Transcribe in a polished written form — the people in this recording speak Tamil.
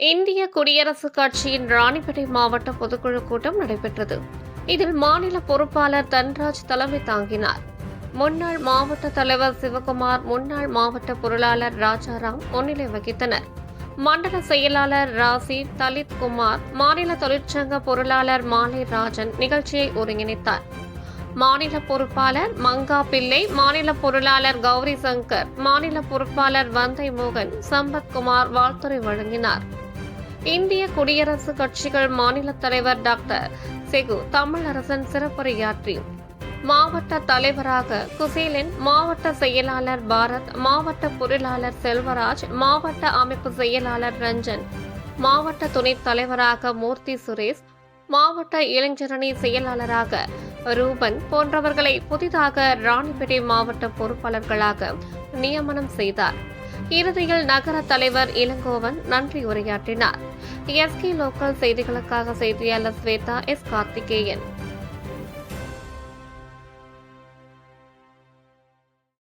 இந்திய குடியரசுக் கட்சியின் ராணிப்பேட்டை மாவட்ட பொதுக்குழு கூட்டம் நடைபெற்றது. இதில் மாநில பொறுப்பாளர் தன்ராஜ் தலைமை தாங்கினார். முன்னாள் மாவட்ட தலைவர் சிவகுமார், முன்னாள் மாவட்ட பொருளாளர் ராஜாராம் முன்னிலை வகித்தனர். மண்டல செயலாளர் ராசி தலித் குமார், மாநில தொழிற்சங்க பொருளாளர் மாலை ராஜன் நிகழ்ச்சியை ஒருங்கிணைத்தார். மாநில பொறுப்பாளர் மங்கா பிள்ளை, மாநில பொருளாளர் கௌரி சங்கர், மாநில பொறுப்பாளர் வந்தை மோகன், சம்பத்குமார் வாழ்த்துரை வழங்கினார். இந்திய குடியரசுக் கட்சிகள் மாநில தலைவர் டாக்டர் செகு தமிழரசன் சிறப்புரையாற்றி, மாவட்ட தலைவராக குசேலன், மாவட்ட செயலாளர் பாரத், மாவட்ட பொருளாளர் செல்வராஜ், மாவட்ட அமைப்பு செயலாளர் ரஞ்சன், மாவட்ட துணைத் தலைவராக மூர்த்தி சுரேஷ், மாவட்ட இளைஞரணி செயலாளராக ரூபன் போன்றவர்களை புதிதாக ராணிப்பேட்டை மாவட்ட பொறுப்பாளர்களாக நியமனம் செய்தார். இறுதியில் நகர தலைவர் இளங்கோவன் நன்றி உரையாற்றினார். எஸ்கே லோக்கல் செய்திகளுக்காக செய்தியாளர் ஸ்வேதா எஸ். கார்த்திகேயன்.